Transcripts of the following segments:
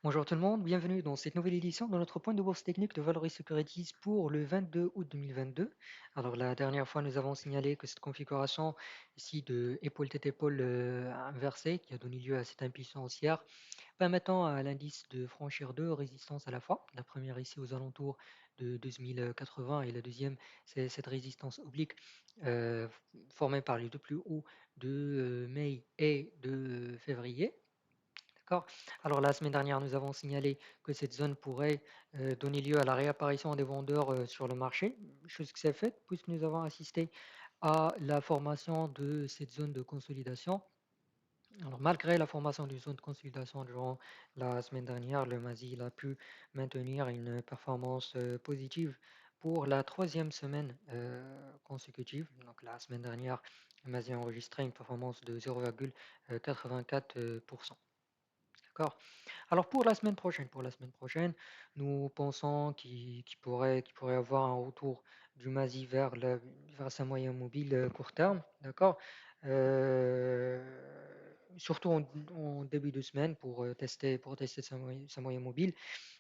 Bonjour tout le monde, bienvenue dans cette nouvelle édition de notre point de bourse technique de Valoris Securities pour le 22 août 2022. Alors la dernière fois, nous avons signalé que cette configuration ici de épaule tête épaule inversée qui a donné lieu à cette impulsion haussière permettant à l'indice de franchir deux résistances à la fois. La première ici aux alentours de 2080 et la deuxième c'est cette résistance oblique euh, formée par les deux plus hauts de mai et de février. D'accord. Alors la semaine dernière, nous avons signalé que cette zone pourrait donner lieu à la réapparition des vendeurs sur le marché, chose qui s'est faite puisque nous avons assisté à la formation de cette zone de consolidation. Alors malgré la formation d'une zone de consolidation durant la semaine dernière, le MASI il a pu maintenir une performance positive pour la troisième semaine consécutive. Donc la semaine dernière, le MASI a enregistré une performance de 0,84%. D'accord. Alors pour la semaine prochaine, nous pensons qu'il pourrait avoir un retour du MASI vers sa moyenne mobile court terme, d'accord? Euh, Surtout en début de semaine pour tester sa moyenne mobile.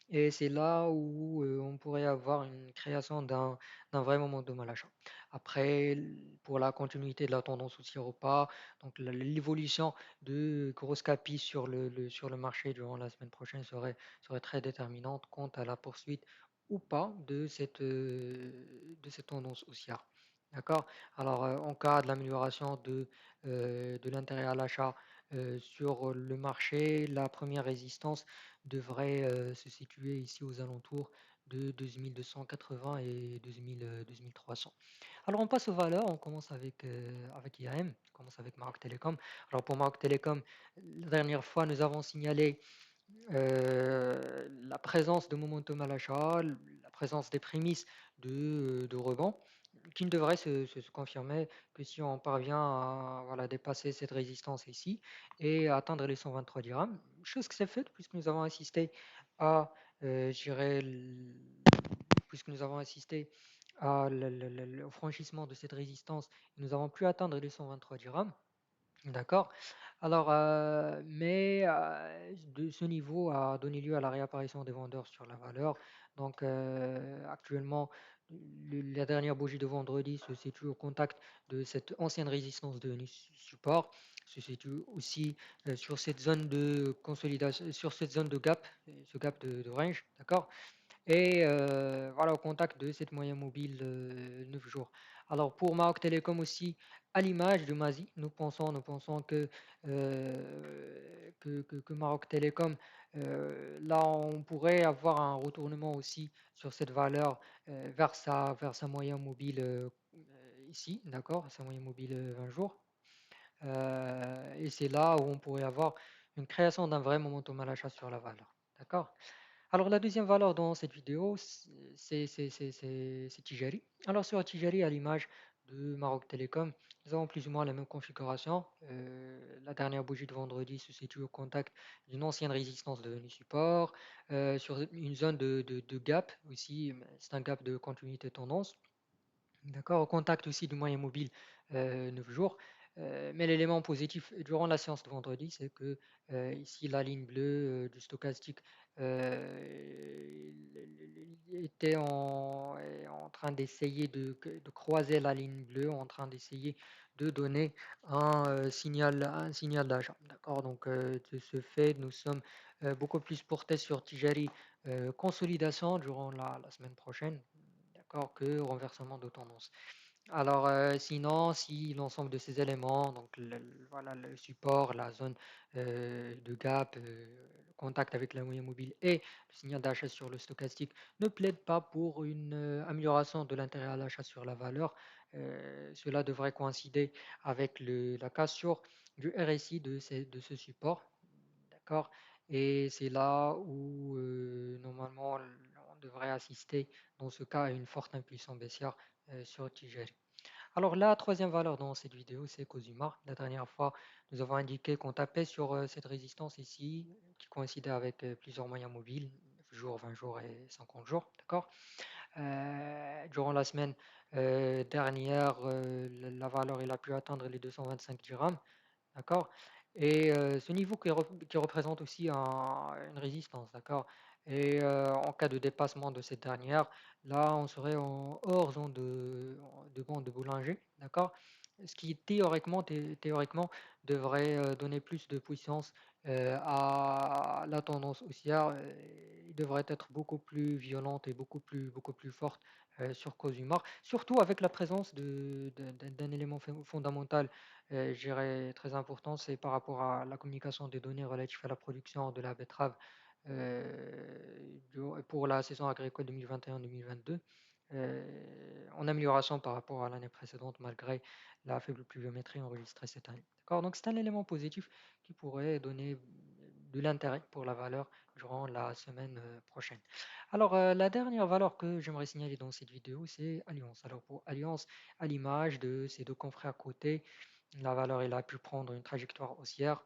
Et c'est là où on pourrait avoir une création d'un vrai moment de mal achat. Après, pour la continuité de la tendance haussière ou pas, donc l'évolution de grosses capis sur le marché durant la semaine prochaine serait très déterminante quant à la poursuite ou pas de cette tendance haussière. D'accord? Alors, en cas de l'amélioration de l'intérêt à l'achat sur le marché, la première résistance devrait se situer ici aux alentours de 2280 et 2300. Alors on passe aux valeurs, on commence avec IAM, on commence avec Maroc Télécom. Alors pour Maroc Télécom, la dernière fois nous avons signalé la présence de momentum à l'achat, la présence des prémices de rebond, qui ne devrait se confirmer que si on parvient à voilà, dépasser cette résistance ici et à atteindre les 123 dirhams. Chose qui s'est faite puisque nous avons assisté à, je dirais, puisque nous avons assisté au franchissement de cette résistance, nous avons pu atteindre les 123 dirhams. D'accord. Alors, mais de ce niveau a donné lieu à la réapparition des vendeurs sur la valeur. Donc, actuellement, la dernière bougie de vendredi se situe au contact de cette ancienne résistance de support, se situe aussi sur cette zone de consolidation, sur cette zone de gap, ce gap de range, d'accord? Et voilà, au contact de cette moyenne mobile 9 jours. Alors pour Maroc Télécom aussi, à l'image de Mazi, nous pensons que Maroc Télécom, là on pourrait avoir un retournement aussi sur cette valeur vers sa moyenne mobile ici, d'accord, sa moyenne mobile 20 jours. Et c'est là où on pourrait avoir une création d'un vrai momentum à l'achat sur la valeur. D'accord? Alors, la deuxième valeur dans cette vidéo, c'est Tijari. Alors, sur Tijari, à l'image de Maroc Télécom, nous avons plus ou moins la même configuration. La dernière bougie de vendredi se situe au contact d'une ancienne résistance devenue support, sur une zone de gap aussi, c'est un gap de continuité tendance. D'accord, au contact aussi du moyen mobile 9 jours. Mais l'élément positif durant la séance de vendredi, c'est que ici la ligne bleue du stochastique est en train d'essayer de croiser la ligne bleue, en train d'essayer de donner un signal d'achat. D'accord, donc de ce fait, nous sommes beaucoup plus portés sur Tijari consolidation durant la semaine prochaine, d'accord, que renversement de tendance. Alors, sinon, si l'ensemble de ces éléments, donc voilà, le support, la zone de gap, le contact avec la moyenne mobile et le signal d'achat sur le stochastique ne plaident pas pour une amélioration de l'intérêt à l'achat sur la valeur, cela devrait coïncider avec la cassure du RSI de ce support. D'accord? Et c'est là où normalement on devrait assister dans ce cas à une forte impulsion baissière sur Tijeri. Alors la troisième valeur dans cette vidéo, c'est Cosuma. La dernière fois, nous avons indiqué qu'on tapait sur cette résistance ici, qui coïncidait avec plusieurs moyens mobiles, 9 jours, 20 jours et 50 jours. D'accord? Durant la semaine dernière, la valeur il a pu atteindre les 225 dirhams. D'accord? Et ce niveau qui représente aussi une résistance, d'accord? Et en cas de dépassement de cette dernière, là, on serait hors zone de bande de Bollinger, d'accord? Ce qui théoriquement devrait donner plus de puissance à la tendance haussière. Il devrait être beaucoup plus violente et beaucoup plus forte sur Cosumar, surtout avec la présence d'un élément fondamental, je dirais, très important, c'est par rapport à la communication des données relatives à la production de la betterave pour la saison agricole 2021-2022, en amélioration par rapport à l'année précédente, malgré la faible pluviométrie enregistrée cette année. D'accord? Donc c'est un élément positif qui pourrait donner de l'intérêt pour la valeur durant la semaine prochaine. Alors, la dernière valeur que j'aimerais signaler dans cette vidéo, c'est Alliance. Alors, pour Alliance, à l'image de ces deux confrères cotés, la valeur elle a pu prendre une trajectoire haussière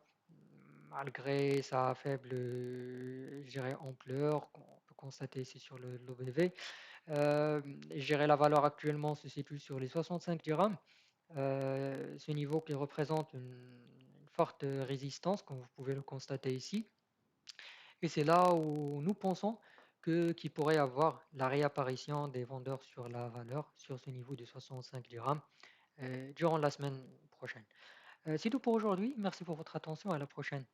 malgré sa faible, je dirais, ampleur qu'on peut constater ici sur l'OBV. Je dirais la valeur actuellement se situe sur les 65 dirhams. Ce niveau qui représente une forte résistance, comme vous pouvez le constater ici. Et c'est là où nous pensons qu'il pourrait y avoir la réapparition des vendeurs sur la valeur, sur ce niveau de 65 dirhams, durant la semaine prochaine. C'est tout pour aujourd'hui. Merci pour votre attention. À la prochaine.